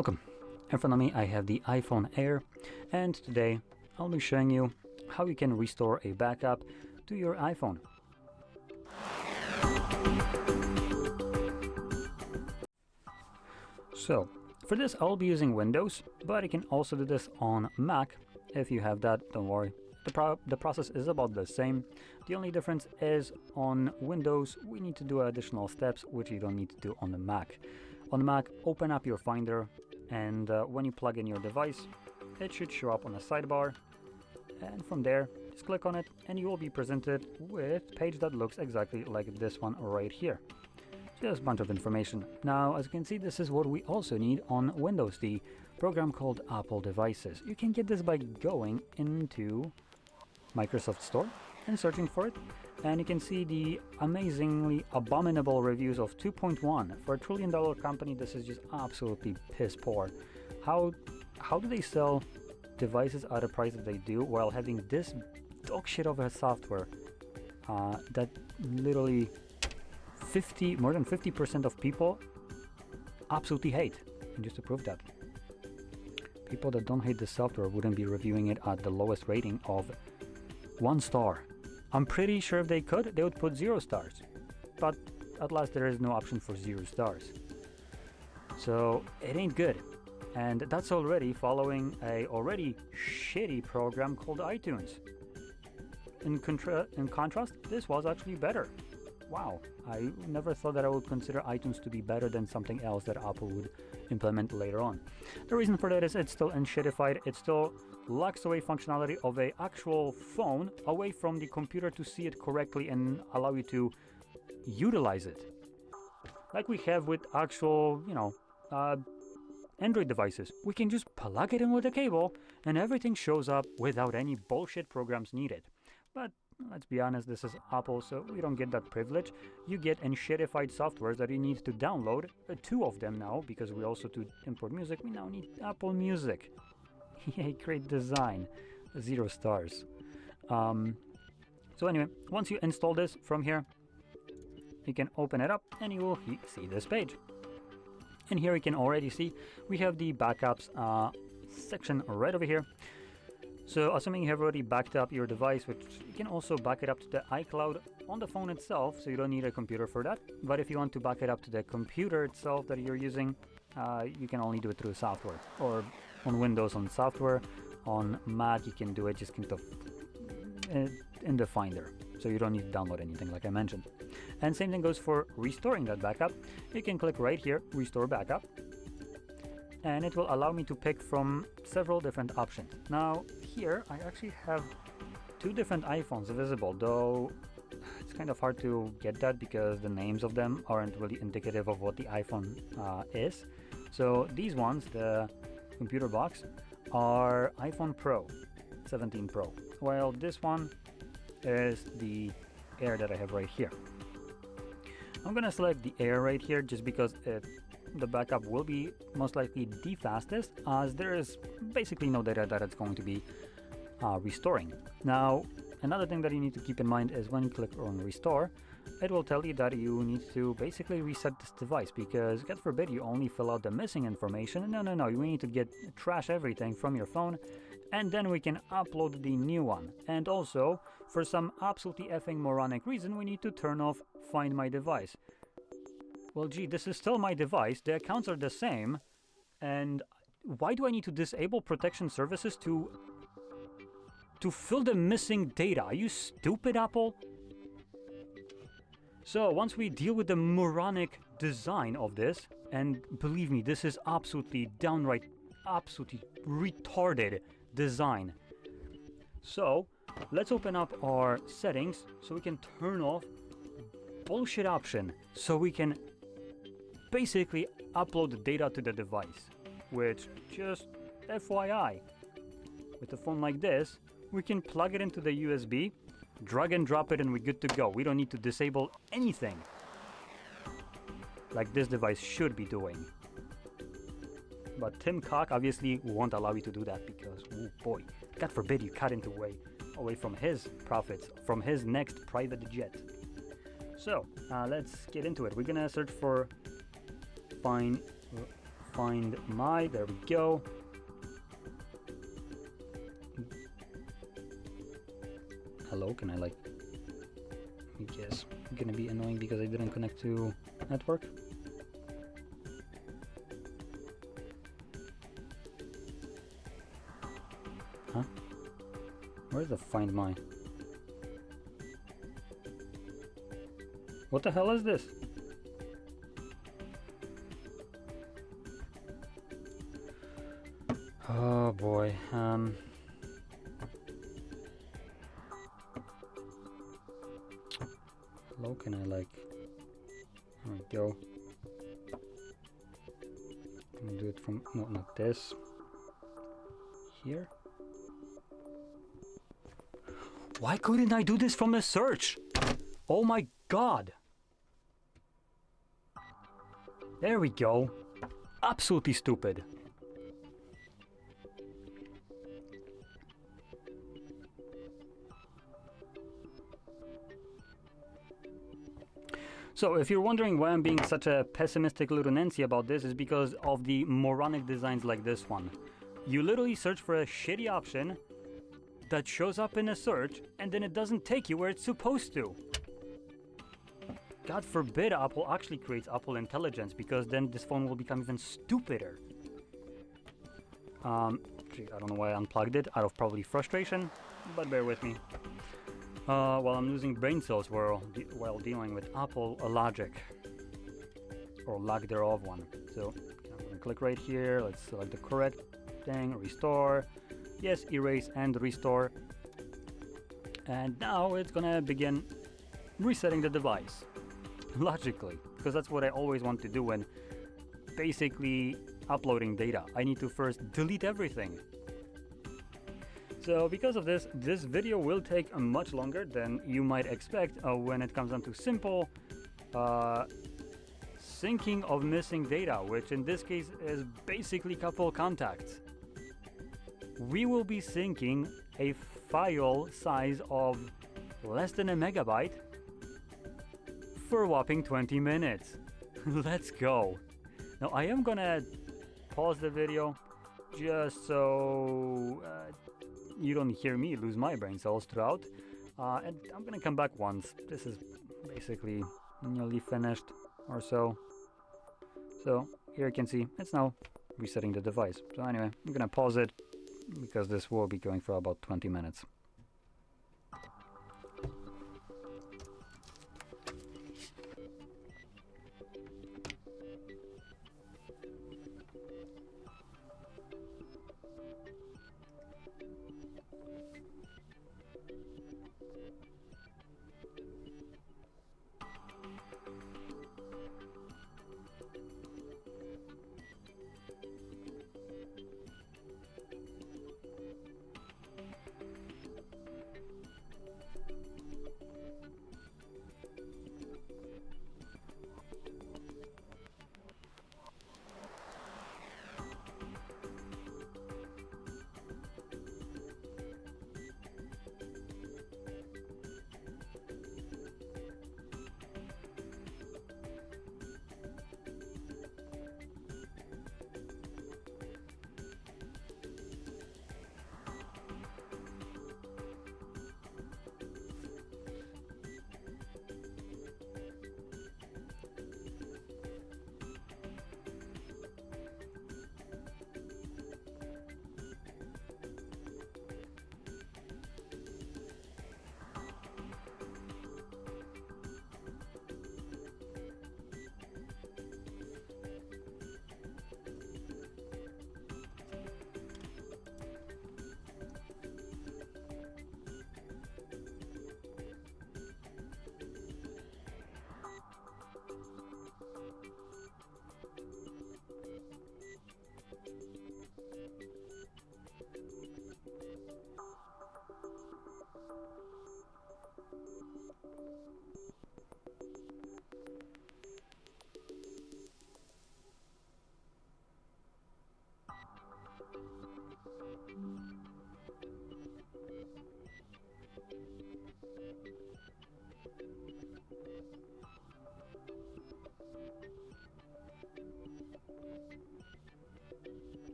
Welcome. In front of me I have the iPhone Air, and today I'll be showing you how you can restore a backup to your iPhone. So for this I'll be using Windows, but you can also do this on Mac. If you have that, don't worry. The process is about the same. The only difference is on Windows we need to do additional steps which you don't need to do on the Mac. On the Mac, open up your Finder, and when you plug in your device it should show up on the sidebar, and from there just click on it and you will be presented with a page that looks exactly like this one right here. Just a bunch of information. Now, as you can see, this is what we also need on Windows, the program called Apple Devices. You can get this by going into Microsoft Store and searching for it, and you can see the amazingly abominable reviews of 2.1. For $1 trillion company, this is just absolutely piss poor. How do they sell devices at a price that they do while having this dog shit of a software that literally more than 50% of people absolutely hate? And just to prove that, people that don't hate the software wouldn't be reviewing it at the lowest rating of 1 star. I'm pretty sure if they could, they would put 0 stars. But at last there is no option for 0 stars. So it ain't good. And that's already following a already shitty program called iTunes. In contrast, this was actually better. Wow, I never thought that I would consider iTunes to be better than something else that Apple would implement later on. The reason for that is it's still unshittified. It still locks away functionality of an actual phone away from the computer to see it correctly and allow you to utilize it. Like we have with actual, Android devices. We can just plug it in with a cable and everything shows up without any bullshit programs needed. But let's be honest, this is Apple, so we don't get that privilege. You get unshittified softwares that you need to download, 2 of them now, because we also to import music, we now need Apple Music. Yay, great design. 0 stars. So anyway, once you install this from here, you can open it up and you will see this page. And here you can already see we have the backups section right over here. So assuming you have already backed up your device, which you can also back it up to the iCloud on the phone itself, so you don't need a computer for that. But if you want to back it up to the computer itself that you're using, you can only do it through software. Or on Windows on software, on Mac you can do it just kind of in the Finder. So you don't need to download anything like I mentioned. And same thing goes for restoring that backup. You can click right here, Restore Backup, and it will allow me to pick from several different options. Now here I actually have 2 different iPhones visible, though it's kind of hard to get that because the names of them aren't really indicative of what the iPhone is. So these ones, the computer box, are iPhone Pro, 17 Pro, while this one is the Air that I have right here. I'm gonna select the Air right here just because the backup will be most likely the fastest, as there is basically no data that it's going to be restoring. Now, another thing that you need to keep in mind is when you click on Restore, it will tell you that you need to basically reset this device, because God forbid you only fill out the missing information. No, you need to trash everything from your phone, and then we can upload the new one. And also, for some absolutely effing moronic reason, we need to turn off Find My Device. Well, gee, this is still my device, the accounts are the same, and why do I need to disable protection services to fill the missing data? Are you stupid, Apple? So once we deal with the moronic design of this, and believe me, this is absolutely retarded design. So let's open up our settings so we can turn off bullshit option, so we can basically upload the data to the device, which, just FYI, with a phone like this, we can plug it into the USB, drag and drop it, and we're good to go. We don't need to disable anything like this device should be doing. But Tim Cook obviously won't allow you to do that because, oh boy, God forbid you cut into away from his profits, from his next private jet. So let's get into it. We're gonna search for Find find my, there we go. Hello, can I like, I guess it's gonna be annoying because I didn't connect to network. Huh? Where's the find my? What the hell is this? Oh boy, Hello, can I like, there we go. Can I do it from, no, not this. Here? Why couldn't I do this from a search? Oh my god! There we go. Absolutely stupid. So if you're wondering why I'm being such a pessimistic little Nancy about this, is because of the moronic designs like this one. You literally search for a shitty option that shows up in a search and then it doesn't take you where it's supposed to. God forbid Apple actually creates Apple Intelligence, because then this phone will become even stupider. I don't know why I unplugged it, out of probably frustration, but bear with me. While I'm losing brain cells while dealing with Apple logic, or lack thereof one. So I'm going to click right here, let's select the correct thing, restore, yes, erase and restore. And now it's going to begin resetting the device, logically, because that's what I always want to do when basically uploading data. I need to first delete everything. So because of this, this video will take much longer than you might expect when it comes down to simple syncing of missing data, which in this case is basically couple contacts. We will be syncing a file size of less than a megabyte for a whopping 20 minutes. Let's go. Now I am gonna pause the video just so you don't hear me lose my brain cells throughout, and I'm gonna come back once this is basically nearly finished or so. So here you can see it's now resetting the device. So anyway, I'm gonna pause it because this will be going for about 20 minutes.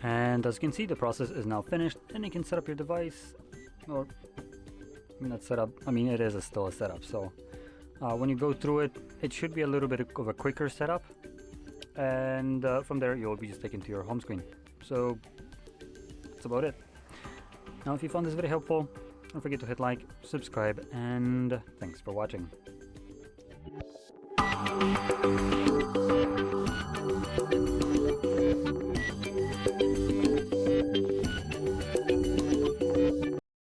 And as you can see, the process is now finished, and you can set up your device, or not set up, I mean it is still a setup, so when you go through it, it should be a little bit of a quicker setup, and from there you'll be just taken to your home screen. So that's about it. Now if you found this video helpful, don't forget to hit like, subscribe, and thanks for watching.